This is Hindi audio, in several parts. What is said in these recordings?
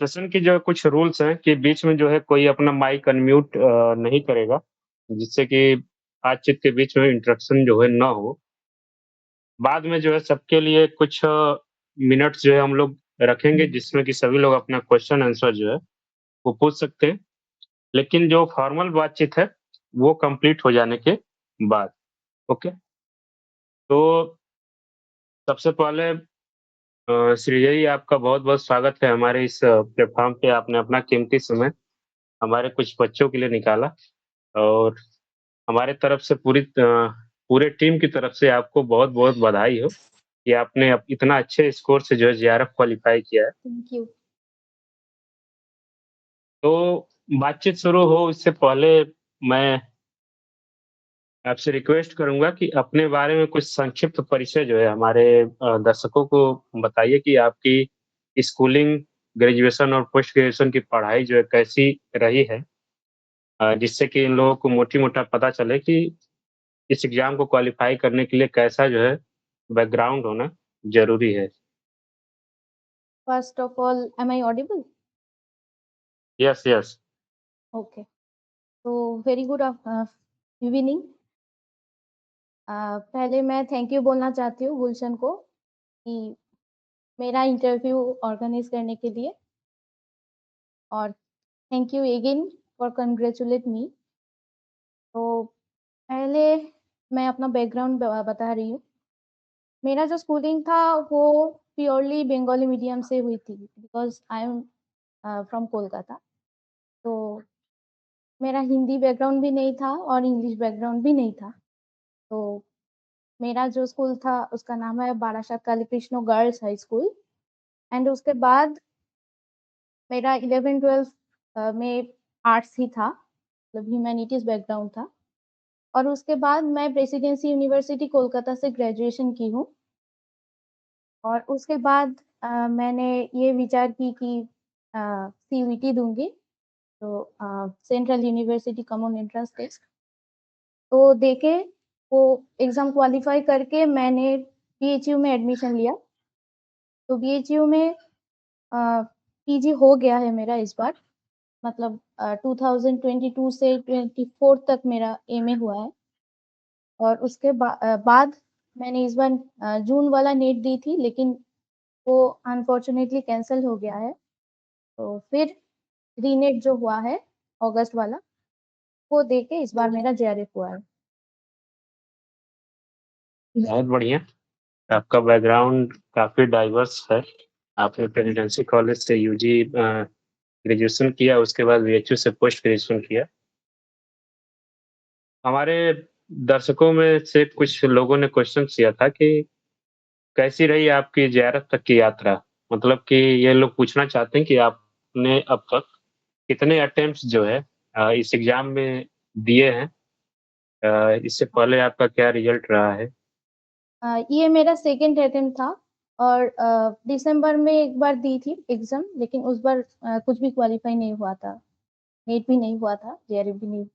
सेशन की जो कुछ रूल्स हैं कि बीच में जो है कोई अपना माइक अनम्यूट नहीं करेगा, जिससे कि बातचीत के बीच में इंटरप्शन जो है ना हो। बाद में जो है सबके लिए कुछ मिनट्स जो है हम लोग रखेंगे जिसमें कि सभी लोग अपना क्वेश्चन आंसर जो है वो पूछ सकते हैं। लेकिन जो फॉर्मल बातचीत है, वो कंप्लीट हो जाने के बाद। ओके? तो सबसे पहले सृजय जी आपका बहुत-बहुत स्वागत है हमारे इस प्लेटफ़ॉर्म पे आपने अपना कीमती समय हमारे कुछ बच्चों के लिए निकाला और हमारे तरफ से पूरे टीम की तरफ से आपको बहुत-बहुत बधाई हो कि आपने इतना अच्छे स्कोर से जो है जेआरएफ क्वालीफाई किया है। Thank you. तो बातचीत शुरू हो इससे पहले मैं आपसे रिक्वेस्ट करूँगा कि अपने बारे में कुछ संक्षिप्त परिचय जो है हमारे दर्शकों को बताइए कि आपकी स्कूलिंग, ग्रेजुएशन और पोस्ट ग्रेजुएशन की पढ़ाई जो है कैसी रही है? जिससे कि इन लोगों को मोटी-मोटा पता चले कि इस एग्ज़ाम को क्वालीफाई करने के लिए कैसा जो है बैकग्राउंड होना ज़रूरी है। First of all am I audible? Yes, yes. Okay. तो वेरी गुड इवनिंग। पहले मैं थैंक यू बोलना चाहती हूँ गुलशन को कि मेरा इंटरव्यू ऑर्गेनाइज़ करने के लिए और thank you again for congratulate me. तो पहले मैं अपना बैकग्राउंड बता रही हूँ। मेरा जो स्कूलिंग था वो प्योरली बंगाली मीडियम से हुई थी because I am from Kolkata. तो मेरा हिंदी बैकग्राउंड भी नहीं था और इंग्लिश बैकग्राउंड भी नहीं था। तो मेरा जो स्कूल था उसका नाम है Barasat Kali Krishna girls high school and उसके बाद मेरा 11th-12th में आर्ट्स ही था, मतलब ह्यूमैनिटीज़ बैकग्राउंड था और उसके बाद मैं प्रेसिडेंसी यूनिवर्सिटी कोलकाता से ग्रेजुएशन की हूँ और उसके बाद मैंने ये विचार की कि सीयूईटी दूँगी, तो central university common entrance test. तो देके वो एग्ज़ाम क्वालीफाई करके मैंने बीएचयू में एडमिशन लिया। तो बीएचयू में पीजी हो गया है मेरा इस बार, मतलब 2022 से 24 तक मेरा एमए हुआ है और उसके बाद मैंने इस बार जून वाला नेट दी थी लेकिन वो अनफॉर्च्यूनेटली कैंसल हो गया है। तो फिर रीनेट जो हुआ है अगस्त वाला, वो देके इस बार मेरा जेआरएफ हुआ है। बहुत बढ़िया। आपका बैकग्राउंड काफ़ी डाइवर्स है। आपने प्रेसिडेंसी कॉलेज से यूजी ग्रेजुएशन किया, उसके बाद बीएचयू से पोस्ट ग्रेजुएशन किया। हमारे दर्शकों में से कुछ लोगों ने क्वेश्चन किया था कि कैसी रही आपकी ज़ियारत तक की यात्रा? मतलब कि ये लोग पूछना चाहते हैं कि आपने अब तक कितने अटेम्प्ट्स जो है इस एग्ज़ाम में दिए हैं? इससे पहले आपका क्या रिज़ल्ट रहा है? ये मेरा सेकंड अटेम्प्ट था और दिसंबर में एक बार दी थी एग्ज़ाम लेकिन उस बार कुछ भी क्वालीफाई नहीं हुआ था। नेट भी नहीं हुआ था, जेआरएफ भी नहीं।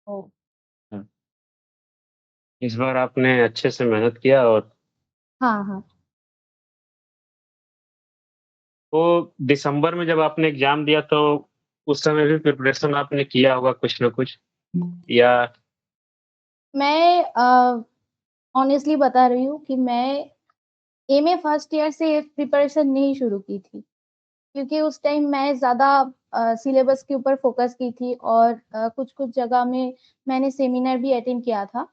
ओह! हुँ। इस बार आपने अच्छे से मेहनत किया और हाँ, हाँ। तो दिसंबर में जब आपने एग्ज़ाम दिया तो उस समय भी प्रिपरेशन आपने किया होगा कुछ न कुछ या मैं ऑनेस्टली बता रही हूँ कि मैं एमए फर्स्ट ईयर से प्रिपरेशन नहीं शुरू की थी, क्योंकि उस टाइम मैं ज़्यादा सिलेबस के ऊपर फ़ोकस की थी और कुछ-कुछ जगह में मैंने सेमिनार भी अटेंड किया था।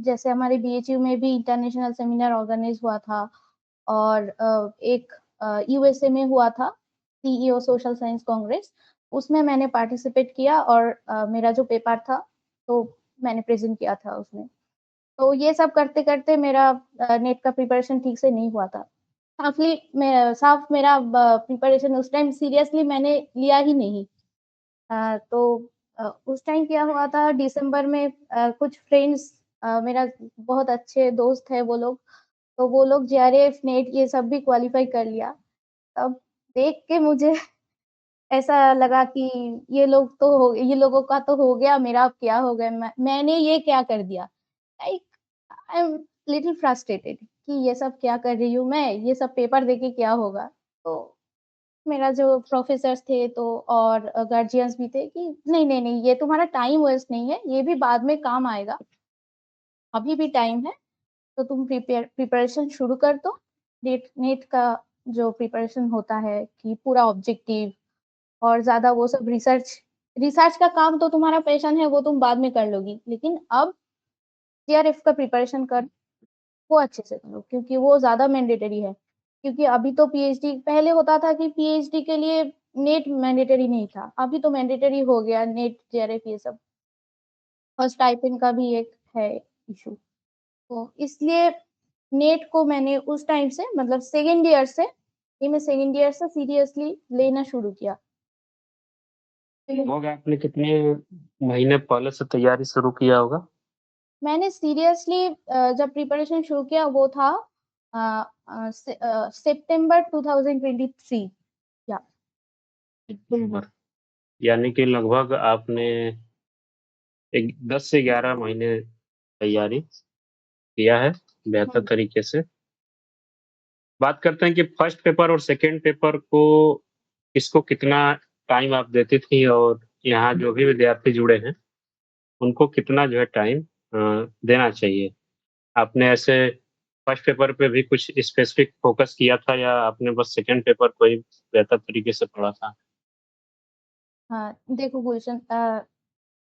जैसे हमारे बीएचयू में भी इंटरनेशनल सेमिनार ऑर्गेनाइज़ हुआ था और एक यूएसए में हुआ था, सीईओ सोशल साइंस कांग्रेस, उसमें मैंने पार्टिसिपेट किया और मेरा जो पेपर था, तो मैंने प्रेज़ेंट किया था उसमें। तो ये सब करते-करते मेरा नेट का प्रिपरेशन ठीक से नहीं हुआ था। साफ मेरा प्रिपरेशन उस टाइम सीरियसली मैंने लिया ही नहीं। तो उस टाइम क्या हुआ था दिसंबर में कुछ फ्रेंड्स मेरा बहुत अच्छे दोस्त हैं वो लोग, तो वो लोग जेआरएफ, नेट ये सब भी क्वालीफाई कर लिया। तब देख के मुझे ऐसा लगा कि ये लोगों का तो हो गया, मेरा अब क्या हो गया? मैंने ये क्या कर दिया? Like I am little frustrated. कि ये सब क्या कर रही हूँ मैं, ये सब पेपर देके क्या होगा? तो मेरा जो प्रोफ़ेसर्स थे तो और गार्जियंस भी थे कि नहीं, ये तुम्हारा टाइम वेस्ट नहीं है, ये भी बाद में काम आएगा, अभी भी टाइम है, तो तुम प्रिपरेशन शुरू कर दो। नेट नेट का जो प्रिपरेशन होता है कि पूरा ऑब्जेक्टिव और ज़्यादा वो सब रिसर्च रिसर्च का काम तो तुम्हारा पैशन है, वो तुम बाद में कर लोगी। लेकिन अब जेआरएफ का प्रिपरेशन कर वो अच्छे से करो क्योंकि वो ज़्यादा मैंडेटरी है। क्योंकि अभी तो पीएचडी पहले होता था कि पीएचडी के लिए नेट मैंडेटरी नहीं था, अभी तो मैंडेटरी हो गया नेट, जेआरएफ ये सब और स्टाइपेंड का भी एक है इश्यू। तो इसलिए नेट को मैंने उस टाइम से मतलब सेकंड ईयर से ये मैं सेकंड ईयर से सीरियसली लेना शुरू किया। होगा आपने कितने महीने पहले से तैयारी शुरू किया होगा? मैंने सीरियसली जब प्रिपरेशन शुरू किया वो था सितंबर 2023 या अक्टूबर। यानी कि लगभग आपने एक 10 से 11 महीने तैयारी किया है बेहतर हुँ। तरीके से। बात करते हैं कि फर्स्ट पेपर और सेकंड पेपर को किसको कितना टाइम आप देती थी और यहाँ जो भी विद्यार्थी जुड़े हैं, उनको कितना जो है टाइम देना चाहिए? आपने ऐसे फर्स्ट पेपर पे भी कुछ स्पेसिफिक फ़ोकस किया था या आपने बस सेकंड पेपर को ही बेहतर तरीके से पढ़ा था? हाँ, देखो गुलशन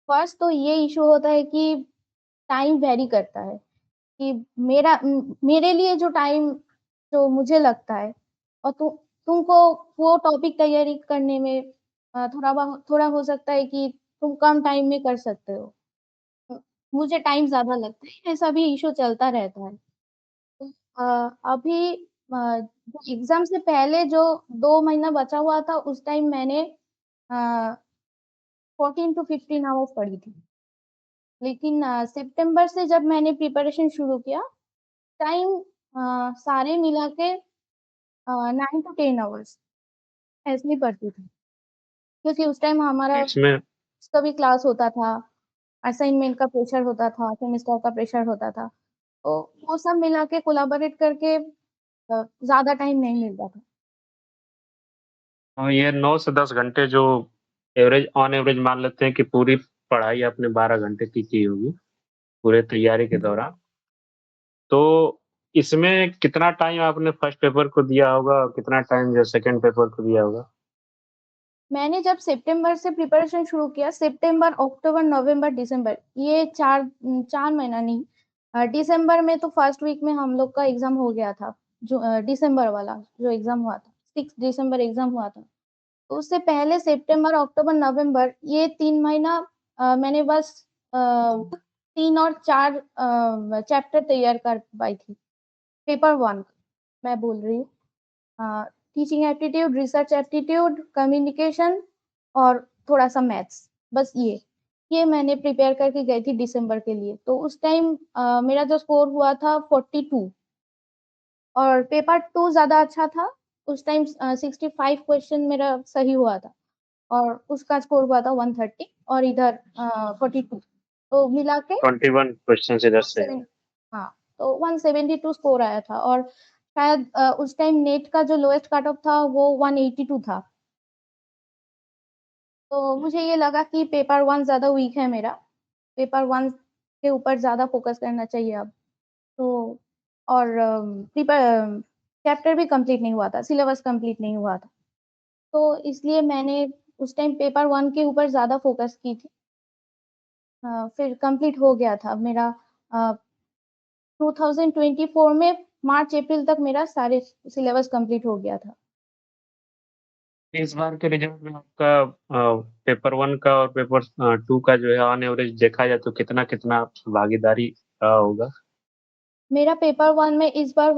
फर्स्ट तो ये इश्यू होता है कि टाइम वैरी करता है कि मेरे लिए जो टाइम जो मुझे लगता है और तुमको वो टॉपिक तैयारी करने में थोड़ा हो सकता है कि तुम कम टाइम में कर सकते हो। मुझे टाइम ज़्यादा लगता है, ऐसा भी इश्यू चलता रहता है। तो अभी जो एग्ज़ाम से पहले जो 2 महीना बचा हुआ था उस टाइम मैंने अ, 14 टू 15 आवर्स पढ़ी थी। लेकिन सितंबर से जब मैंने प्रिपरेशन शुरू किया, टाइम सारे मिला के 9 टू 10 आवर्स ऐसे ही पढ़ती थी। क्योंकि उस टाइम हमारा इसमें उसका भी क्लास होता था, असाइनमेंट का प्रेशर होता था, सेमेस्टर का प्रेशर होता था। तो वो सब मिला के कोलैबोरेट करके ज़्यादा टाइम नहीं मिलता था। ये 9 से 10 घंटे जो एवरेज ऑन एवरेज मान लेते हैं कि पूरी पढ़ाई आपने 12 घंटे की होगी, पूरे तैयारी के दौरान। तो इसमें कितना टाइम आपने फर्स्ट पेपर को दिया होगा और कितना टाइम जो सेकंड पेपर को दिया होगा? मैंने जब सितंबर से प्रिपरेशन शुरू किया, सितंबर, अक्टूबर, नवंबर, दिसंबर ये 4 महीना नहीं दिसंबर में तो फर्स्ट वीक में हम लोग का एग्ज़ाम हो गया था। जो दिसंबर वाला जो एग्ज़ाम हुआ था, 6 दिसंबर एग्ज़ाम हुआ था। तो उससे पहले सितंबर, अक्टूबर, नवंबर ये 3 महीना मैंने बस 3 और 4 चैप्टर तैयार कर पाई थी। पेपर 1 मैं बोल रही हूँ। Teaching aptitude, research aptitude, communication और थोड़ा-सा मैथ्स, बस ये। ये मैंने प्रिपेयर करके गई थी दिसंबर के लिए। तो उस टाइम मेरा जो स्कोर हुआ था 42 और पेपर 2 ज़्यादा अच्छा था। उस टाइम 65 क्वेश्चन मेरा सही हुआ था और उसका स्कोर हुआ था 130 और इधर 42 तो मिला के 21 क्वेश्चन इधर से। 170 हाँ, तो 172 स्कोर आया था और शायद उस टाइम नेट का जो लोएस्ट कट ऑफ था वो 182 था। तो मुझे ये लगा कि पेपर 1 ज़्यादा वीक है मेरा, पेपर 1 के ऊपर ज़्यादा फ़ोकस करना चाहिए अब। तो और चैप्टर भी कंप्लीट नहीं हुआ था, सिलेबस कंप्लीट नहीं हुआ था। तो इसलिए मैंने उस टाइम पेपर 1 के ऊपर ज़्यादा फ़ोकस की थी। फिर कंप्लीट हो गया था मेरा 2024 में मार्च-अप्रैल तक मेरा सारे सिलेबस कंप्लीट हो गया था। इस बार के रिजल्ट में आपका पेपर 1 का और पेपर 2 का जो है ऑन एवरेज देखा जाए तो कितना-कितना भागीदारी रहा होगा? मेरा पेपर 1 में इस बार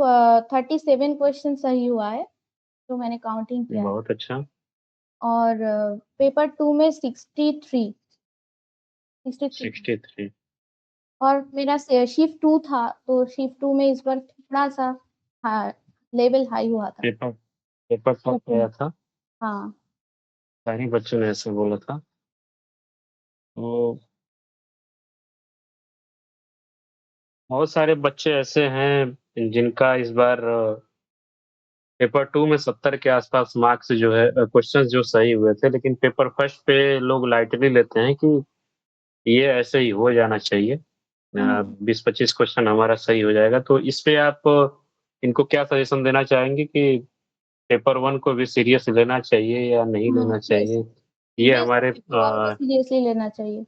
37 क्वेश्चन सही हुआ है, जो मैंने काउंटिंग किया है बहुत अच्छा। और पेपर 2 में 63 63 और मेरा शिफ्ट 2 था, तो शिफ्ट 2 में इस बार थोड़ा-सा हाँ, लेवल हाई हुआ था। पेपर पेपर टफ गया था, हाँ, सारे बच्चों ने ऐसा बोला था। तो बहुत सारे बच्चे ऐसे हैं जिनका इस बार पेपर 2 में 70 के आसपास मार्क्स जो है क्वेश्चंस जो सही हुए थे, लेकिन पेपर फर्स्ट पे लोग लाइटली लेते हैं कि ये ऐसे ही हो जाना चाहिए। हुँ। 20-25 क्वेश्चन हमारा सही हो जाएगा। तो इस पे आप इनको क्या सजेशन देना चाहेंगे कि पेपर 1 को भी सीरियस लेना चाहिए या नहीं हुँ, लेना यस। चाहिए? ये यस, हमारे पेपर 1 को सीरियसली लेना चाहिए।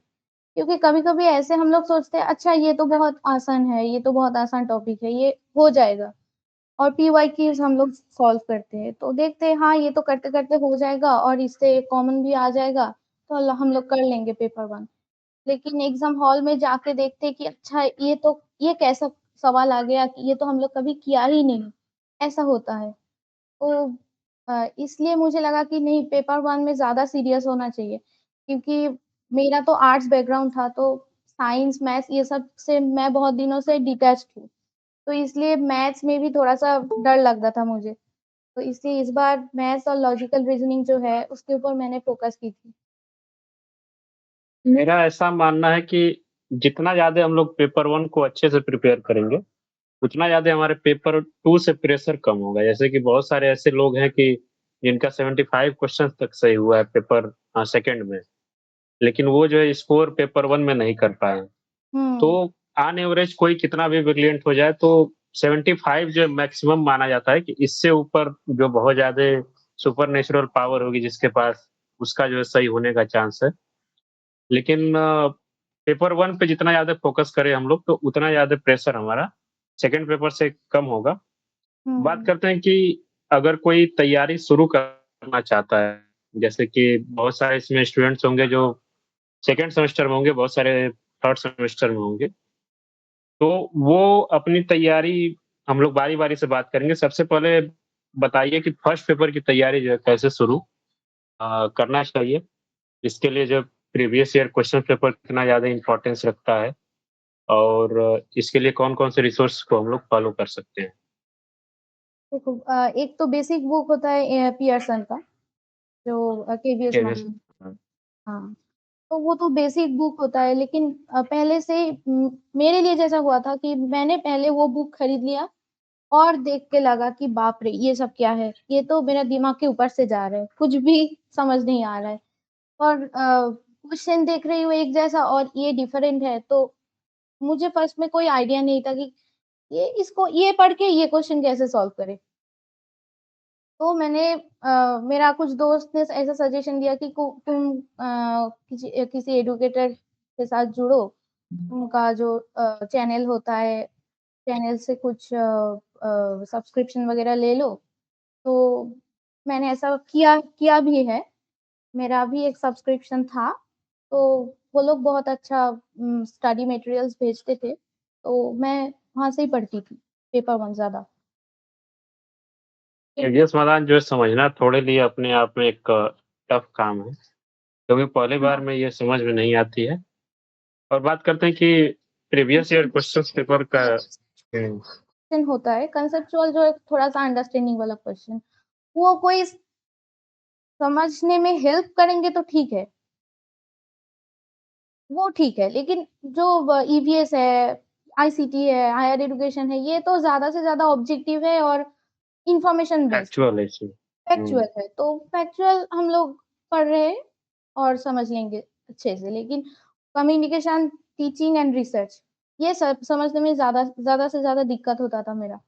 क्योंकि कभी-कभी ऐसे हम लोग सोचते हैं अच्छा ये तो बहुत आसान है, ये तो बहुत आसान टॉपिक है, ये हो जाएगा और पीवाईक्यूज़ हम लोग सॉल्व करते हैं। तो देखते हैं हाँ, ये तो करते-करते हो जाएगा और इससे कॉमन भी आ जाएगा, तो हम लोग कर लेंगे पेपर 1। लेकिन एग्ज़ाम हॉल में जाके देखते हैं कि अच्छा ये कैसा सवाल आ गया कि ये तो हम लोग कभी किया ही नहीं, ऐसा होता है। तो इसलिए मुझे लगा कि नहीं पेपर 1 में ज़्यादा सीरियस होना चाहिए क्योंकि मेरा तो आर्ट्स बैकग्राउंड था तो साइंस, मैथ्स ये सब से मैं बहुत दिनों से डिटैच्ड हूँ। तो इसलिए मैथ्स में भी थोड़ा-सा डर लगता था मुझे। तो इसलिए इस बार मैथ्स और लॉजिकल रीज़निंग जो है उसके ऊपर मैंने फ़ोकस की थी। मेरा ऐसा मानना है कि जितना ज़्यादा हम लोग पेपर 1 को अच्छे से प्रिपेयर करेंगे, उतना ज़्यादा हमारे पेपर 2 से प्रेशर कम होगा। जैसे कि बहुत सारे ऐसे लोग हैं कि जिनका 75 क्वेश्चन तक सही हुआ है पेपर सेकंड में, लेकिन वो जो है स्कोर पेपर 1 में नहीं कर पाए। तो हुँ, ऑन एवरेज कोई कितना भी ब्रिलियंट हो जाए तो 75 जो मैक्सिमम माना जाता है कि इससे ऊपर जो बहुत ज़्यादा सुपरनैचुरल पावर होगी जिसके पास, उसका जो है सही होने का चांस है। लेकिन पेपर 1 पे जितना ज़्यादा फ़ोकस करें हम लोग तो उतना ज़्यादा प्रेशर हमारा सेकंड पेपर से कम होगा। बात हुँ, करते हैं कि अगर कोई तैयारी शुरू करना चाहता है, जैसे कि बहुत सारे इसमें स्टूडेंट्स होंगे जो सेकंड सेमेस्टर में होंगे, बहुत सारे थर्ड सेमेस्टर में होंगे। तो वो अपनी तैयारी हम लोग बारी-बारी से बात करेंगे। सबसे पहले बताइए कि फर्स्ट पेपर की तैयारी जो है कैसे शुरू करना चाहिए? इसके लिए जो प्रीवियस ईयर क्वेश्चन पेपर कितना ज़्यादा इम्पोर्टेंस रखता है और इसके लिए कौन-कौन से रिसोर्स को हम लोग फॉलो कर सकते हैं? देखो एक तो बेसिक बुक होता है पियर्सन का जो केवीएस केवीएस मॉडल हाँ। तो वो तो बेसिक बुक होता है लेकिन पहले से मेरे लिए जैसा हुआ था कि मैंने पहले वो बुक खरीद लिया और देख के लगा कि बाप रे! ये सब क्या है? ये तो मेरा दिमाग के ऊपर से जा रहा है, कुछ भी समझ नहीं आ रहा है और क्वेश्चन देख रही हूँ एक जैसा और ये डिफरेंट है, तो मुझे फर्स्ट में कोई आइडिया नहीं था कि ये पढ़ के ये क्वेश्चन कैसे सॉल्व करें? तो मैंने मेरा कुछ दोस्त ने ऐसा सजेशन दिया कि तुम किसी एडुकेटर के साथ जुड़ो, उनका जो चैनल होता है, चैनल से कुछ सब्सक्रिप्शन वगैरह ले लो। तो मैंने ऐसा किया किया भी है, मेरा भी एक सब्सक्रिप्शन था, तो वो लोग बहुत अच्छा स्टडी मटेरियल्स भेजते थे, तो मैं वहाँ से ही पढ़ती थी, पेपर 1 ज़्यादा। केवीएस मैदान जो है समझना थोड़े लिए अपने आप में एक टफ काम है, क्योंकि पहली बार हाँ। में ये समझ में नहीं आती है। और बात करते हैं कि प्रीवियस ईयर क्वेश्चन पेपर का हुँ, क्वेश्चन होता है, कंसेप्चुअल जो है थोड़ा-सा अंडरस्टैंडिंग वाला क्वेश्चन, वो कोई समझने में हेल्प करेंगे तो ठीक है, वो ठीक है, लेकिन जो ईवीएस है, आईसीटी है, हायर एजुकेशन है, ये तो ज़्यादा से ज़्यादा ऑब्जेक्टिव है और इन्फॉर्मेशन बेस्ड है, फैक्चुअल है इसमें। हुँ, फैक्चुअल है, तो फैक्चुअल हम लोग पढ़ रहे हैं और समझ लेंगे अच्छे से, लेकिन कम्युनिकेशन, टीचिंग एंड रिसर्च, ये सब समझने में ज़्यादा से ज़्यादा दिक्कत होता था मेरा।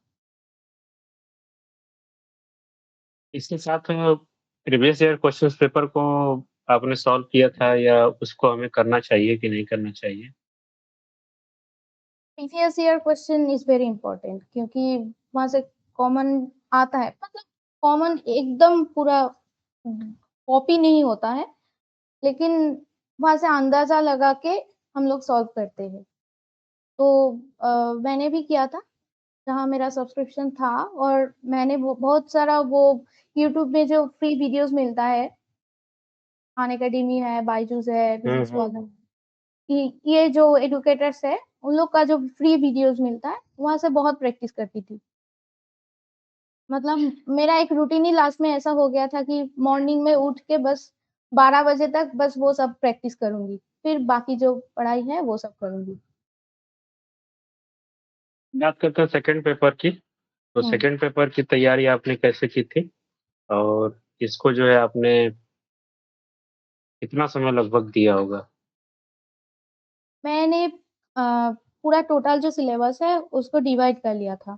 इसके साथ प्रीवियस ईयर क्वेश्चन पेपर को आपने सॉल्व किया था या उसको हमें करना चाहिए कि नहीं करना चाहिए? Previous year question is very important क्योंकि वहाँ से कॉमन आता है, मतलब कॉमन एकदम पूरा कॉपी नहीं होता है, लेकिन वहाँ से अंदाज़ा लगा के हम लोग सॉल्व करते हैं। तो मैंने भी किया था, जहाँ मेरा सब्सक्रिप्शन था और मैंने वो बहुत सारा वो यूट्यूब में जो फ्री वीडियोज़ मिलता है, खान अकेडमी है, बायजूस है, हुँ, बिज़नेस हुँ। वाला ये जो एडुकेटर्स है, उन लोग का जो फ्री वीडियोज़ मिलता है, वहाँ से बहुत प्रैक्टिस करती थी। मतलब मेरा एक रूटीन ही लास्ट में ऐसा हो गया था कि मॉर्निंग में उठ के बस 12 बजे तक बस वो सब प्रैक्टिस करूँगी। फिर बाकी जो पढ़ाई है वो सब करूँगी। बात करते हैं सेकंड पेपर की। तो हुँ। सेकंड पेपर की तैयारी आपने कैसे की थी? और इसको जो है आपने कितना समय लगभग दिया होगा? मैंने पूरा टोटल जो सिलेबस है उसको डिवाइड कर लिया था।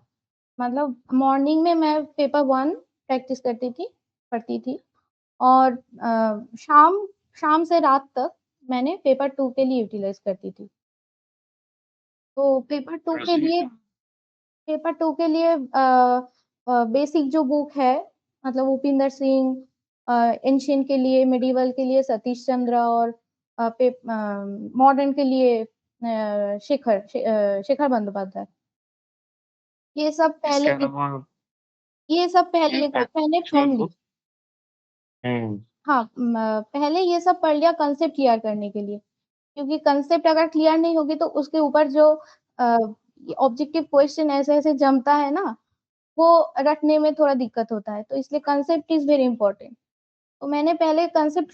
मतलब मॉर्निंग में मैं पेपर 1 प्रैक्टिस करती थी, पढ़ती थी और शाम शाम से रात तक मैंने पेपर 2 के लिए यूटिलाइज़ करती थी। तो पेपर 2 के लिए बेसिक जो बुक है मतलब उपिंदर सिंह एंशिएंट के लिए, मिडीवल के लिए सतीश चंद्र और मॉडर्न के लिए शेखर बंदोपाध्याय। ये सब इसके पहले अलावा ये सब पहले मैंने पढ़ ली। हुँ, हाँ, पहले ये सब पढ़ लिया कांसेप्ट क्लियर करने के लिए, क्योंकि कांसेप्ट अगर क्लियर नहीं होगी तो उसके ऊपर जो अ, ऑब्जेक्टिव क्वेश्चन ऐसे-ऐसे जमता है ना, वो रटने में थोड़ा दिक्कत होता है, तो इसलिए कांसेप्ट इज़ वेरी इम्पोर्टेंट। तो मैंने पहले कांसेप्ट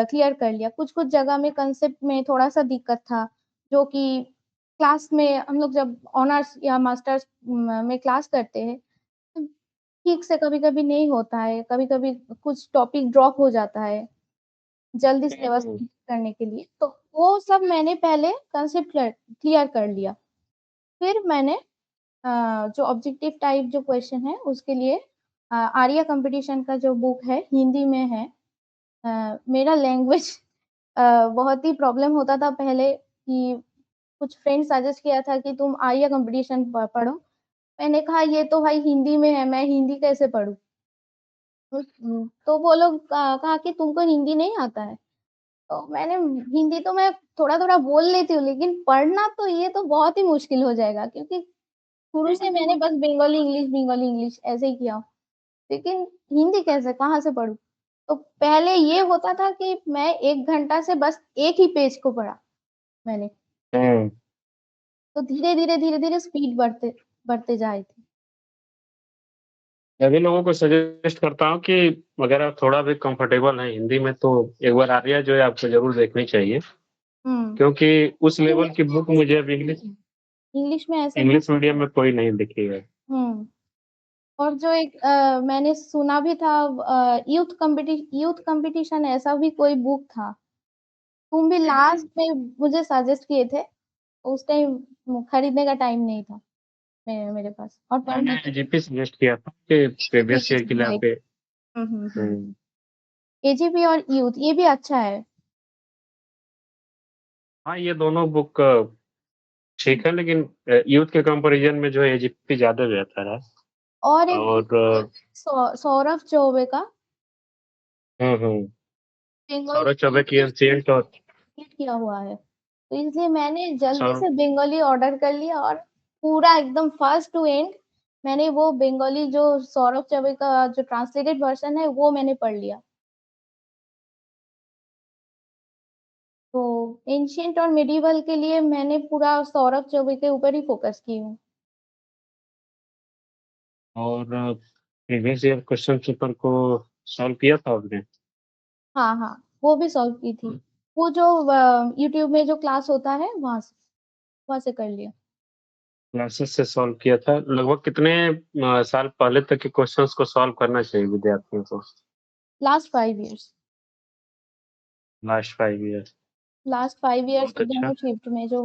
क्लियर कर लिया, कुछ-कुछ जगह में कांसेप्ट में थोड़ा-सा दिक्कत था, जो कि क्लास में हम लोग जब ऑनर्स या मास्टर्स में क्लास करते हैं, तो ठीक से कभी-कभी नहीं होता है, कभी-कभी कुछ टॉपिक ड्रॉप हो जाता है, जल्दी सिलेबस हुँ, करने के लिए, तो वो सब मैंने पहले कांसेप्ट क्लियर कर लिया। फिर मैंने जो ऑब्जेक्टिव टाइप जो क्वेश्चन है उसके लिए आर्या कॉम्पिटिशन का जो बुक है हिंदी में है। मेरा लैंग्वेज बहुत ही प्रॉब्लम होता था पहले कि कुछ फ्रेंड सजेस्ट किया था कि तुम आर्या कॉम्पिटिशन पढ़ो। मैंने कहा ये तो भाई हिंदी में है, मैं हिंदी कैसे पढ़ूँ? तो वो लोग कहा कि तुमको हिंदी नहीं आता है? तो मैंने हिंदी तो मैं थोड़ा-थोड़ा बोल लेती हूँ, लेकिन पढ़ना तो ये तो बहुत ही मुश्किल हो जाएगा क्योंकि शुरू से मैंने बस बंगाली इंग्लिश ऐसे ही किया। लेकिन हिंदी कैसे, कहाँ से पढ़ूँ? तो पहले ये होता था कि मैं 1 घंटा से बस एक ही पेज को पढ़ा मैंने। हुँ। तो धीरे-धीरे, धीरे-धीरे स्पीड बढ़ते जा रही थी। मैं भी लोगों को सजेस्ट करता हूँ कि अगर आप थोड़ा भी कंफर्टेबल हैं हिंदी में तो एक बार आर्या जो है आपको ज़रूर देखनी चाहिए। हुँ। क्योंकि उस लेवल की बुक इंग्लिश मुझे अब इंग्लिश इंग्लिश में ऐसे बुक इंग्लिश मीडियम में कोई नहीं दिखी है। हुँ। और जो एक मैंने सुना भी था यूथ कॉम्पिटिशन ऐसा भी कोई बुक था। तुम भी लास्ट में मुझे सजेस्ट किए थे, उस टाइम खरीदने का टाइम नहीं था मेरे पास और मैंने पढ़ने की एजीपी सजेस्ट किया था कि प्रीवियस ईयर के लिए राइट। आपके हुँ, हुँ, हुँ। हुँ। एजीपी और यूथ ये भी अच्छा है। हाँ, ये दोनों बुक ठीक है लेकिन यूथ के कंपैरिज़न में जो है एजीपी ज़्यादा बेहतर है। और एक बुक और सौरभ चौबे का हुँ, हुँ। बंगाली सौरभ चौबे की एंशिएंट और कंप्लीट किया हुआ है। तो इसलिए मैंने जल्दी सौरभ से बंगाली ऑर्डर कर लिया और पूरा एकदम फर्स्ट टू एंड मैंने वो बंगाली जो सौरभ चौबे का जो ट्रांसलेटेड वर्ज़न है वो मैंने पढ़ लिया। तो एंशिएंट और मिडिवल के लिए मैंने पूरा सौरभ चौबे के ऊपर ही फ़ोकस की हूँ। और प्रीवियस ईयर क्वेश्चन पेपर को सॉल्व किया था आपने? हाँ, हाँ, वो भी सॉल्व की थी। वो जो यूट्यूब में जो क्लास होता है वहाँ से कर लिया। क्लासेस से सॉल्व किया था। लगभग कितने साल पहले तक के क्वेश्चंस को सॉल्व करना चाहिए विद्यार्थियों को? Last 5 years last 5 year last 5 years बहुत अच्छा। दोनों शिफ्ट में जो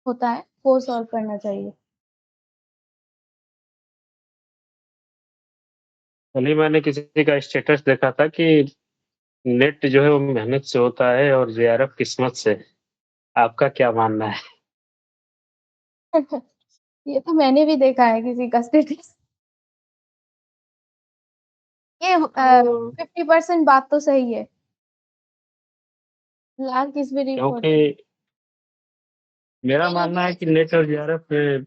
होता है, वो सॉल्व करना चाहिए। कल ही मैंने किसी का स्टेटस देखा था कि नेट जो है वो मेहनत से होता है और जेआरएफ किस्मत से। आपका क्या मानना है? ये तो मैंने भी देखा है किसी का स्टेटस। ये 50% बात तो सही है। लाख इज़ वेरी क्योंकि इम्पोर्टेंट। मेरा मेरे मानना भी है कि ऐसे नेट और जेआरएफ में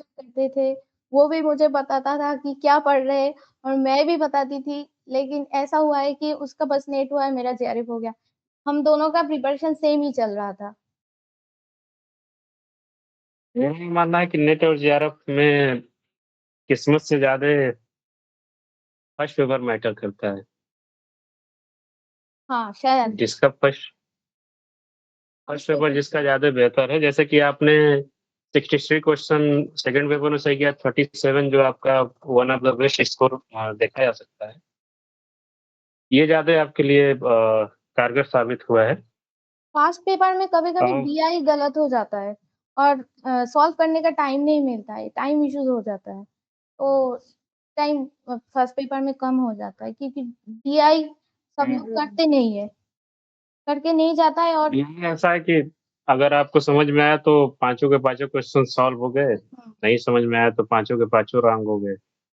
करते थे, वो भी मुझे बताता था कि क्या पढ़ रहे हैं और मैं भी बताती थी, लेकिन ऐसा हुआ है कि उसका बस नेट हुआ है, मेरा जेआरएफ हो गया। हम दोनों का प्रिपरेशन सेम ही चल रहा था। मेरा मानना है कि नेट और जेआरएफ में किस्मत से ज़्यादा फर्स्ट पेपर मैटर करता है। हाँ, शायद। जिसका फर्स्ट फर्स्ट पेपर जिसका ज़्यादा बेहतर है, जैसे कि आपने 63 क्वेश्चन सेकंड पेपर में सही किया, 37 जो आपका one of the best score देखा जा सकता है। ये ज़्यादा आपके लिए कारगर साबित हुआ है। पास्ट पेपर में कभी-कभी हाँ। DI गलत हो जाता है और सॉल्व करने का टाइम नहीं मिलता है, टाइम इश्यूज़ हो जाता है। तो टाइम फर्स्ट पेपर में कम हो जाता है क्योंकि DI सब लोग करते नहीं है, करके नहीं जाता है और ये ऐसा है कि अगर आपको समझ में आया तो पाँचों के पाँचों क्वेश्चन सॉल्व हो गए, हुँ, नहीं समझ में आया तो पाँचों के पाँचों रॉन्ग हो गए।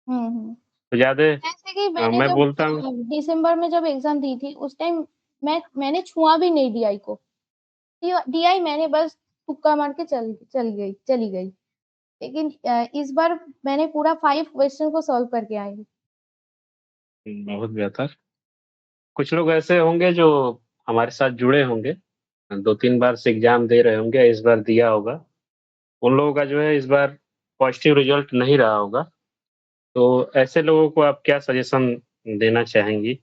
हुँ, हुँ। तो ज़्यादा जैसे कि मैंने मैं जब बोलता हूँ दिसंबर में जब एग्ज़ाम दी थी, उस टाइम मैंने छुआ भी नहीं DI को। DI मैंने बस तुक्का मार के चली गई। लेकिन इस बार मैंने पूरा 5 क्वेश्चन को सॉल्व करके आई हूँ। बहुत बेहतर। कुछ लोग ऐसे होंगे जो हमारे साथ जुड़े होंगे, 2-3 बार से एग्ज़ाम दे रहे होंगे, इस बार दिया होगा। उन लोगों का जो है इस बार पॉज़िटिव रिज़ल्ट नहीं रहा होगा। तो ऐसे लोगों को आप क्या सजेशन देना चाहेंगी?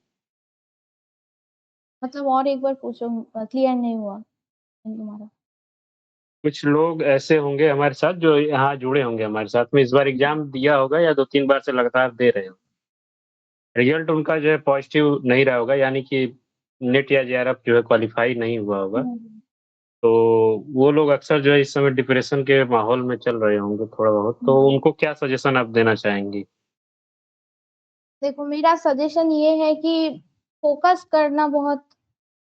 मतलब और एक बार पूछो क्लियर नहीं हुआ तुम्हारा। कुछ लोग ऐसे होंगे हमारे साथ जो यहाँ जुड़े होंगे हमारे साथ में, इस बार एग्ज़ाम दिया होगा या 2-3 बार से लगातार दे रहे हो। रिज़ल्ट उनका जो है पॉज़िटिव नहीं रहा होगा, यानी कि नेट या जेआरएफ जो है क्वालीफ़ाई नहीं हुआ होगा। हुँ, तो वो लोग अक्सर जो है इस समय डिप्रेशन के माहौल में चल रहे होंगे थोड़ा बहुत, तो हुँ। उनको क्या सजेशन आप देना चाहेंगी? देखो मेरा सजेशन ये है कि फ़ोकस करना बहुत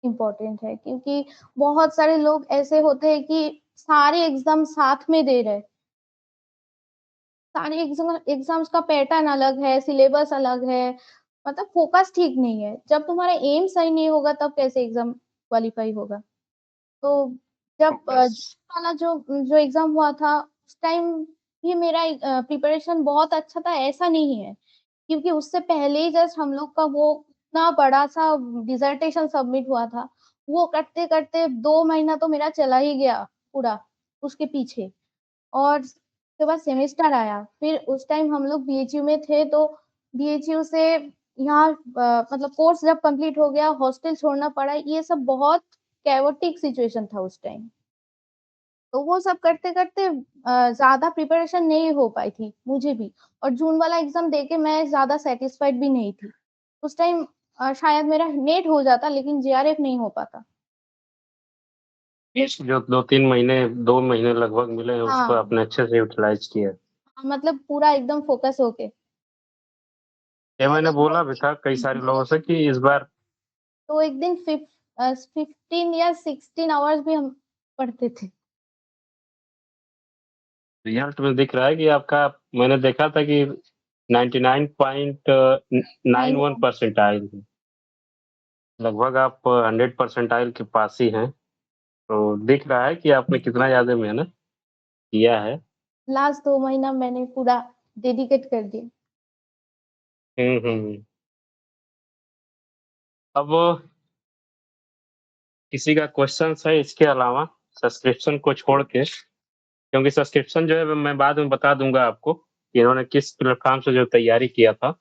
इम्पोर्टेंट है क्योंकि बहुत सारे लोग ऐसे होते हैं कि सारे एग्ज़ाम साथ में दे रहे हैं। सारे एग्ज़ाम्स का पैटर्न अलग है, सिलेबस अलग है, मतलब फ़ोकस ठीक नहीं है। जब तुम्हारा एम सही नहीं होगा तब कैसे एग्ज़ाम क्वालीफ़ाई होगा? तो जब फ़ोकस। वाला जो एग्ज़ाम हुआ था, उस टाइम भी मेरा प्रिपरेशन बहुत अच्छा था, ऐसा नहीं है। क्योंकि उससे पहले ही जस्ट हम लोग का वो इतना बड़ा-सा डिसर्टेशन सबमिट हुआ था। वो करते-करते 2 महीना तो मेरा चला ही गया पूरा, उसके पीछे। और उसके बाद सेमेस्टर आया, फिर उस टाइम हम लोग बीएचयू में थे, तो बीएचयू से यहाँ मतलब कोर्स जब कंप्लीट हो गया, हॉस्टल छोड़ना पड़ा, ये सब बहुत कैओटिक सिचुएशन था उस टाइम। तो वो सब करते-करते ज़्यादा प्रिपरेशन नहीं हो पाई थी, मुझे भी और जून वाला एग्ज़ाम देके मैं ज़्यादा सैटिस्फाइड भी नहीं थी। उस टाइम शायद मेरा नेट हो जाता लेकिन जेआरएफ नहीं हो पाता। जो 2-3 महीने 2 महीने लगभग मिले हैं उसको हाँ, आपने अच्छे से यूटिलाइज़ किया। मतलब पूरा एकदम फ़ोकस होके। ये तो मैंने बोला भी लगभग था कई सारे दो लोगों से कि इस बार तो एक दिन 15 या 16 आवर्स भी हम पढ़ते थे। रिज़ल्ट में दिख रहा है कि आपका मैंने देखा था कि 99.91 91 परसेंटाइल थी। लगभग आप 100 परसेंटाइल के पास ही हैं। तो दिख रहा है कि आपने कितना ज़्यादा मेहनत किया है। लास्ट 2 महीना मैंने पूरा डेडिकेट कर दिया। हुँ, हुँ। अब किसी का क्वेश्चन्स है इसके अलावा सब्सक्रिप्शन को छोड़ के, क्योंकि सब्सक्रिप्शन जो है मैं बाद में बता दूँगा आपको कि इन्होंने किस प्लेटफ़ॉर्म से जो तैयारी किया था।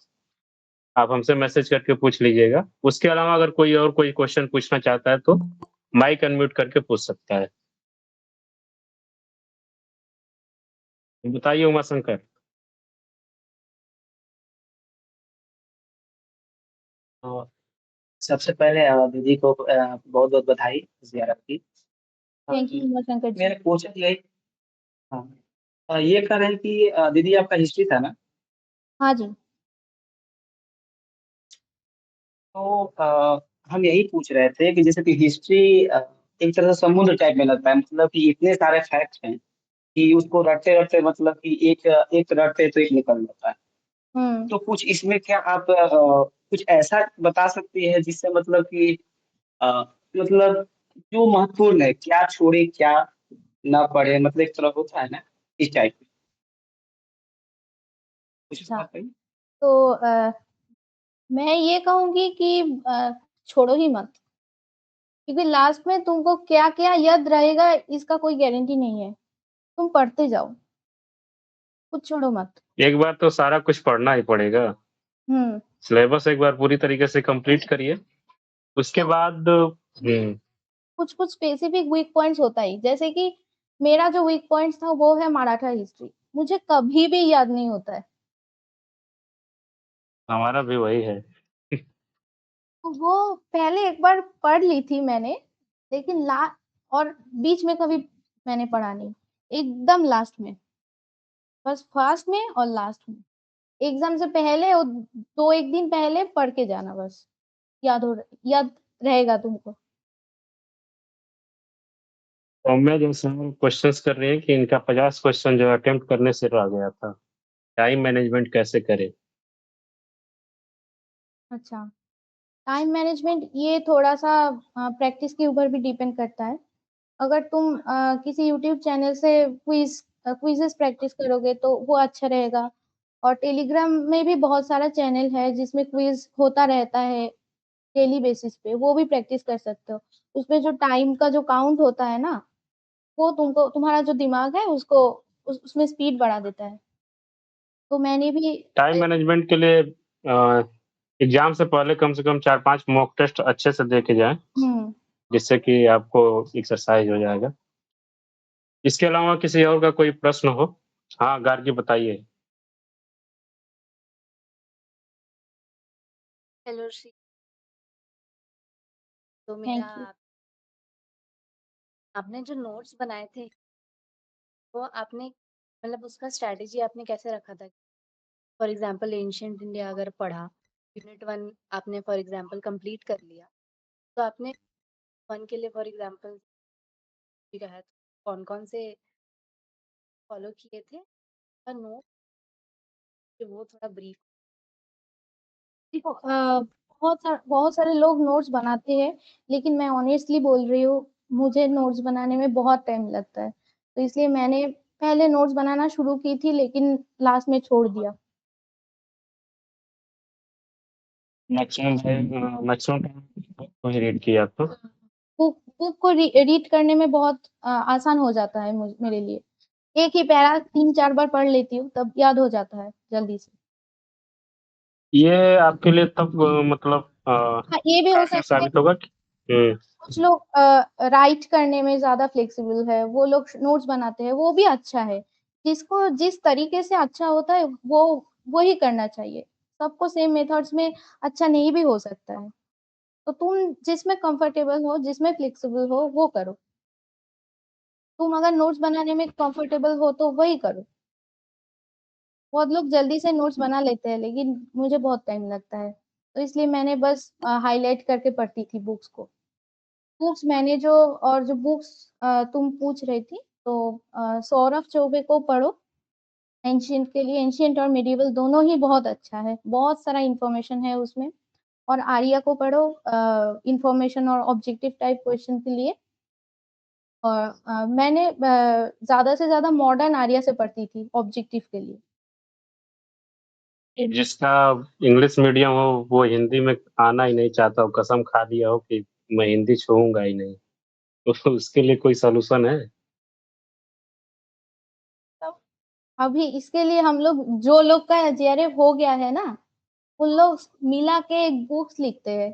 आप हमसे मैसेज करके पूछ लीजिएगा। उसके अलावा अगर कोई और कोई क्वेश्चन पूछना चाहता है तो माइक अनम्यूट करके पूछ सकता है। बताइए उमाशंकर। तो सबसे पहले दीदी को बहुत-बहुत बधाई ज़ियारत की। थैंक यू उमाशंकर जी। मेरा क्वेश्चन यही हाँ, ये कह रहे हैं कि दीदी आपका हिस्ट्री था ना? हाँ जी। तो हम यही पूछ रहे थे कि जैसे कि हिस्ट्री एक तरह से समुद्र टाइप में लगता है, मतलब कि इतने सारे फैक्ट्स हैं कि उसको रटते-रटते मतलब कि एक रटते तो एक निकल जाता है। हुँ। तो कुछ इसमें क्या आप कुछ ऐसा बता सकती हैं जिससे मतलब कि अ, मतलब जो महत्वपूर्ण है, क्या छोड़े, क्या ना पढ़े, मतलब एक तरह होता है ना, इस टाइप में, कुछ अच्छा, बताइए? तो मैं ये कहूँगी कि छोड़ो ही मत। क्योंकि लास्ट में तुमको क्या-क्या याद रहेगा इसका कोई गारंटी नहीं है। तुम पढ़ते जाओ, कुछ छोड़ो मत। एक बार तो सारा कुछ पढ़ना ही पड़ेगा। हुँ, सिलेबस एक बार पूरी तरीके से कंप्लीट करिए। उसके बाद हुँ, कुछ-कुछ स्पेसिफिक वीक पॉइंट्स होता ही, जैसे कि मेरा जो वीक पॉइंट्स था वो है मराठा हिस्ट्री, मुझे कभी भी याद नहीं होता है। हमारा भी वही है। तो वो पहले एक बार पढ़ ली थी मैंने, लेकिन ला और बीच में कभी मैंने पढ़ा नहीं, एकदम लास्ट में, बस फर्स्ट में और लास्ट में। एग्ज़ाम से पहले और 2-1 दिन पहले पढ़ के जाना बस, याद रहेगा तुमको। सौम्या जो सर क्वेश्चंस कर रही है कि इनका 50 क्वेश्चन जो अटेम्प्ट करने से रह गया था। टाइम मैनेजमेंट कैसे करें? अच्छा, टाइम मैनेजमेंट ये थोड़ा-सा प्रैक्टिस के ऊपर भी डिपेंड करता है। अगर तुम किसी यूट्यूब चैनल से क्विज़ेस प्रैक्टिस करोगे तो वो अच्छा रहेगा, और टेलीग्राम में भी बहुत सारा चैनल है जिसमें क्विज़ होता रहता है डेली बेसिस पे, वो भी प्रैक्टिस कर सकते हो। उसमें जो टाइम का जो काउंट होता है ना, वो तुमको तुम्हारा जो दिमाग है उसको उसमें स्पीड बढ़ा देता है। तो मैंने भी टाइम मैनेजमेंट के लिए एग्ज़ाम से कम 4-5 मॉक टेस्ट अच्छे से दे के जाएँ, हुँ। जिससे कि आपको एक्सरसाइज़ हो जाएगा। इसके अलावा किसी और का कोई प्रश्न हो? हाँ, गार्गी बताइए। हेलो श्री, तो मेरा थैंक यू। आपने जो नोट्स बनाए थे, वो आपने मतलब उसका स्ट्रैटेजी आपने कैसे रखा था? फॉर एग्ज़ाम्पल एंशिएंट इंडिया अगर पढ़ा, यूनिट 1 आपने फॉर एग्ज़ाम्पल कंप्लीट कर लिया, तो आपने 1 के लिए फॉर एग्ज़ाम्पल भी कहा कौन-कौन से फॉलो किए थे? और नोट वो थोड़ा ब्रीफ। देखो बहुत सारे लोग नोट्स बनाते हैं, लेकिन मैं ऑनेस्टली बोल रही हूँ, मुझे नोट्स बनाने में बहुत टाइम लगता है। तो इसलिए मैंने पहले नोट्स बनाना शुरू की थी, लेकिन लास्ट में छोड़ दिया। मैक्सिमम टाइम बुक को ही रीड किया तो। बुक बुक को रीड करने में बहुत आसान हो जाता है मेरे लिए। एक ही पैरा 3-4 बार पढ़ लेती हूँ, तब याद हो जाता है जल्दी से। ये आपके लिए तब मतलब हाँ, ये भी हो कारगर सकता है साबित होगा कि कुछ लोग राइट करने में ज़्यादा फ्लेक्सिबल है, वो लोग नोट्स बनाते हैं, वो भी अच्छा है। जिसको जिस तरीके से अच्छा होता है, वो ही करना चाहिए। सबको सेम मेथड्स में अच्छा नहीं भी हो सकता है। तो तुम जिसमें कंफर्टेबल हो, जिसमें फ्लेक्सिबल हो, वो करो। तुम अगर नोट्स बनाने में कंफर्टेबल हो, तो वही करो। बहुत लोग जल्दी से नोट्स बना लेते हैं, लेकिन मुझे बहुत टाइम लगता है। तो इसलिए मैंने बस हाइलाइट करके पढ़ती थी बुक्स को। बुक्स मैंने जो और जो बुक्स तुम पूछ रही थी, तो सौरभ चौबे को पढ़ो। एंशिएंट के लिए एंशिएंट और मिडिएवल दोनों ही बहुत अच्छा है, बहुत सारा इन्फॉर्मेशन है उसमें। और आर्या को पढ़ो इन्फॉर्मेशन और ऑब्जेक्टिव टाइप क्वेश्चन के लिए। और मैंने ज़्यादा से ज़्यादा मॉडर्न आर्या से पढ़ती थी ऑब्जेक्टिव के लिए। जिसका इंग्लिश मीडियम हो, वो हिंदी में आना ही नहीं चाहता हो, कसम खा लिया हो कि मैं हिंदी छूऊँगा ही नहीं। तो उसके लिए कोई सॉल्यूशन है? तो अभी इसके लिए हम लोग जो लोग का जेआरएफ हो गया है ना, उन लोग मिला के एक बुक्स लिखते हैं।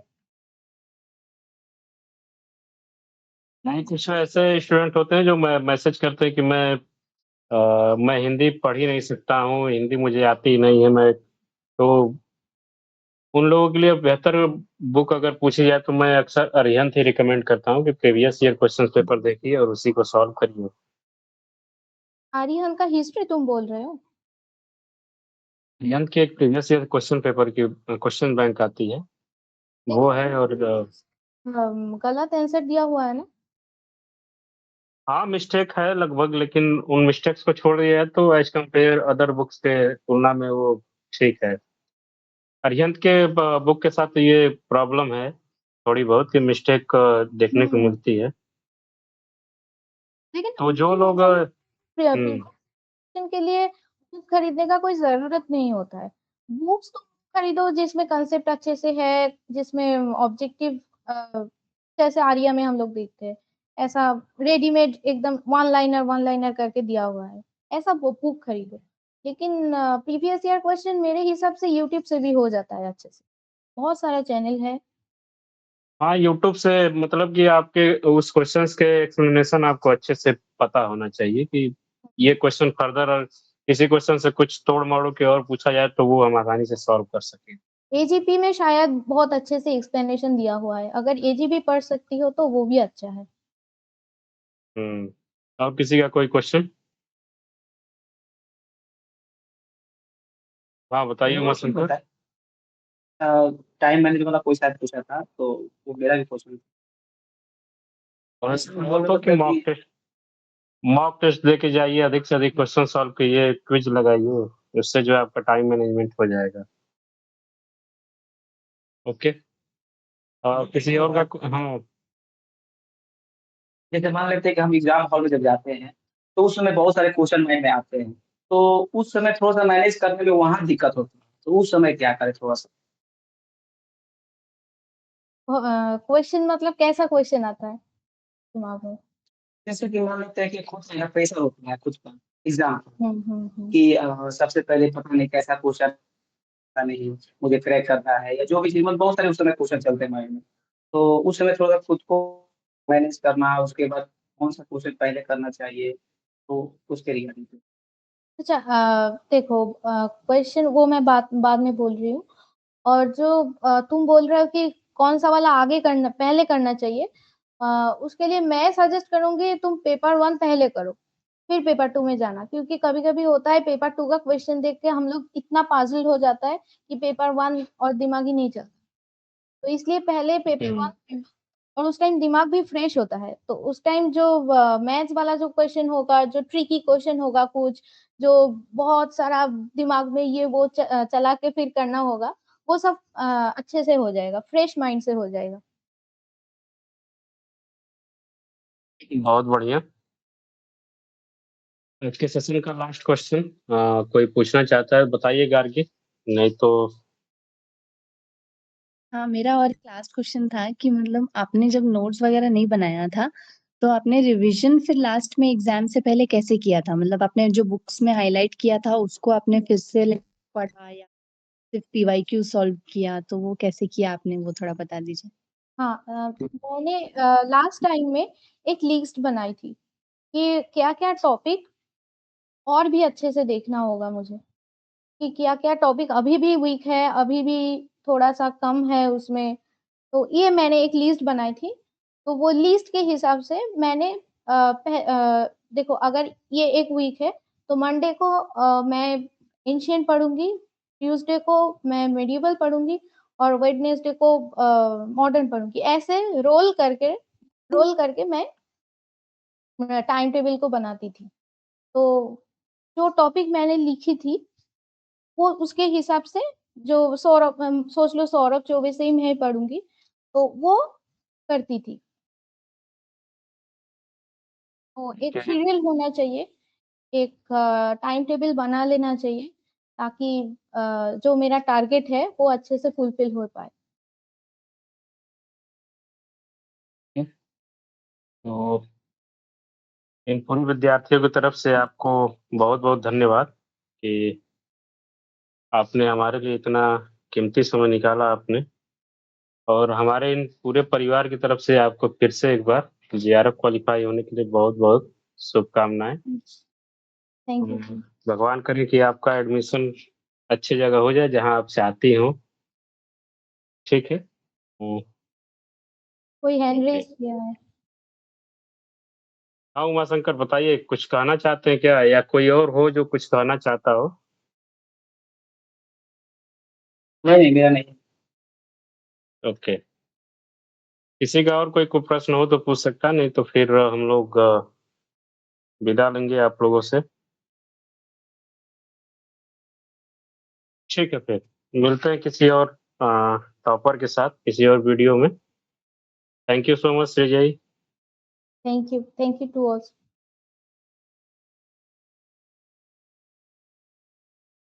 नहीं, कुछ ऐसे स्टूडेंट होते हैं जो मैसेज करते हैं कि मैं हिंदी पढ़ ही नहीं सकता हूँ, हिंदी मुझे आती ही नहीं है, मैं तो उन लोगों के लिए बेहतर बुक अगर पूछी जाए तो मैं अक्सर अरिहंत ही रिकमेंड करता हूँ कि प्रीवियस ईयर क्वेश्चन पेपर देखिए और उसी को सॉल्व करिए। आर्यन का हिस्ट्री तुम बोल रहे हो? अरिहंत की एक प्रीवियस ईयर क्वेश्चन पेपर की क्वेश्चन बैंक आती है, वो है और गलत आंसर दिया हुआ है ना? हाँ, मिस्टेक है लगभग लेकिन उन मिस्टेक्स को छोड़ दिया जाए तो एज़ कंपेयर अदर बुक्स के तुलना में वो ठीक है। अरिहंत के बुक के साथ ये प्रॉब्लम है, थोड़ी बहुत कि मिस्टेक देखने को हुँ, मिलती है। लेकिन तो जो लोग हुँ, प्रिपरेशन के लिए बुक खरीदने का कोई ज़रूरत नहीं होता है। बुक्स तो खरीदो जिसमें कंसेप्ट अच्छे से है, जिसमें ऑब्जेक्टिव जैसे आर्या में हम लोग देखते हैं, ऐसा रेडीमेड एकदम वन लाइनर करके दिया हुआ है, ऐसा बुक खरीदो। लेकिन प्रीवियस ईयर क्वेश्चन मेरे हिसाब से यूट्यूब से भी हो जाता है अच्छे से। बहुत सारा चैनल है, हाँ, यूट्यूब से मतलब कि आपके उस क्वेश्चन्स के एक्सप्लेनेशन आपको अच्छे से पता होना चाहिए कि ये क्वेश्चन फर्दर और किसी क्वेश्चन से कुछ तोड़-मरोड़ के और पूछा जाए तो वो हम आसानी से सॉल्व कर सकें। एजीपी में शायद बहुत अच्छे से एक्सप्लेनेशन दिया हुआ है। अगर एजीपी पढ़ सकती हो तो वो भी अच्छा है। हुँ। और किसी का कोई क्वेश्चन? हाँ, बताइए मेरा क्वेश्चन उमाशंकर। होता है टाइम मैनेजमेंट वाला कोई शायद पूछा था, तो वो मेरा भी क्वेश्चन और इसमें बोल दो कि मतलब कि मॉक टेस्ट दे के जाइए, अधिक से अधिक क्वेश्चन सॉल्व कीजिए, क्विज़ लगाइए, उससे जो है आपका टाइम मैनेजमेंट हो जाएगा। ओके। किसी और का हाँ, जैसे मान लेते हैं कि हम एग्ज़ाम हॉल में जब जाते हैं, तो उस समय बहुत सारे क्वेश्चन माइंड में आते हैं। तो उस समय थोड़ा-सा मैनेज करने में वहाँ दिक्कत होती है। तो उस समय क्या करें थोड़ा-सा? क्वेश्चन मतलब कैसा क्वेश्चन आता है दिमाग में? जैसे कि मान लेते हैं कि खुद का प्रेशर होता है खुद का एग्ज़ाम का हुँ। कि सबसे पहले पता नहीं कैसा क्वेश्चन पता नहीं मुझे क्रैक करना है या जो भी चीज़ मतलब बहुत सारे उस समय क्वेश्चन चलते हैं माइंड में। तो उस समय थोड़ा खुद को मैनेज करना, उसके बाद कौन-सा क्वेश्चन पहले करना चाहिए, तो उसके रिगार्डिंग। अच्छा देखो क्वेश्चन वो मैं बाद बाद में बोल रही हूँ और जो तुम बोल रहे हो कि कौन-सा वाला आगे करना पहले करना चाहिए उसके लिए मैं सजेस्ट करूँगी तुम पेपर 1 पहले करो, फिर पेपर 2 में जाना क्योंकि कभी-कभी होता है पेपर 2 का क्वेश्चन देख के हम लोग इतना पज़ल हो जाता है कि पेपर 1 और दिमाग ही नहीं चलता। तो इसलिए पहले पेपर हुँ। 1 और उस टाइम दिमाग भी फ्रेश होता है। तो उस टाइम जो मैथ्स वाला जो क्वेश्चन होगा, जो ट्रिकी क्वेश्चन होगा कुछ, जो बहुत सारा दिमाग में ये वो चला के फिर करना होगा, वो सब अच्छे से हो जाएगा, फ्रेश माइंड से हो जाएगा। बहुत बढ़िया। आज के सेशन का लास्ट क्वेश्चन कोई पूछना चाहता है बताइएगा आगे, नहीं तो हाँ, मेरा और एक लास्ट क्वेश्चन था कि मतलब आपने जब नोट्स वगैरह नहीं बनाया था, तो आपने रिविज़न फिर लास्ट में एग्ज़ाम से पहले कैसे किया था? मतलब आपने जो बुक्स में हाइलाइट किया था, उसको आपने फिर से पढ़ा या सिर्फ़ पीवाईक्यू सॉल्व किया? तो वो कैसे किया आपने, वो थोड़ा बता दीजिए? हाँ मैंने लास्ट टाइम में एक लिस्ट बनाई थी कि क्या-क्या टॉपिक और भी अच्छे से देखना होगा मुझे। कि क्या-क्या टॉपिक अभी भी वीक है, अभी भी थोड़ा-सा कम है उसमें, तो ये मैंने एक लिस्ट बनाई थी। तो वो लिस्ट के हिसाब से मैंने देखो अगर ये एक वीक है, तो मंडे को मैं एंशिएंट पढ़ूँगी, ट्यूसडे को मैं मेडिएवल पढ़ूँगी और वेडनेसडे को मॉडर्न पढ़ूँगी। ऐसे रोल करके मैं टाइम टेबल को बनाती थी। तो जो टॉपिक मैंने लिखी थी वो उसके हिसाब से जो सोच लो सौरभ चौबे से ही मैं पढ़ूँगी, तो वो करती थी। तो ठीक एक है। शेड्यूल होना चाहिए, एक टाइम टेबल बना लेना चाहिए ताकि जो मेरा टारगेट है वो अच्छे से फुलफिल हो पाए। तो इन पूर्व विद्यार्थियों की तरफ से आपको बहुत-बहुत धन्यवाद कि आपने हमारे लिए इतना कीमती समय निकाला आपने और हमारे इन पूरे परिवार की तरफ से आपको फिर से एक बार जेआरएफ क्वालीफाई होने के लिए बहुत-बहुत शुभकामनाएँ। Thank you. भगवान करे कि आपका एडमिशन अच्छी जगह हो जाए जहाँ आप चाहती हो, ठीक है? हुँ, कोई हैंड ओके। रेज़ किया है? हाँ, उमाशंकर बताइए कुछ कहना चाहते हैं क्या या कोई और हो जो कुछ कहना चाहता हो? नहीं, मेरा नहीं। ओके। किसी का और कोई प्रश्न हो तो पूछ सकता है, नहीं तो फिर हम लोग विदा लेंगे आप लोगों से। ठीक है फिर, मिलते हैं किसी और टॉपर के साथ किसी और वीडियो में। Thank you so much Srijay. Thank you to all.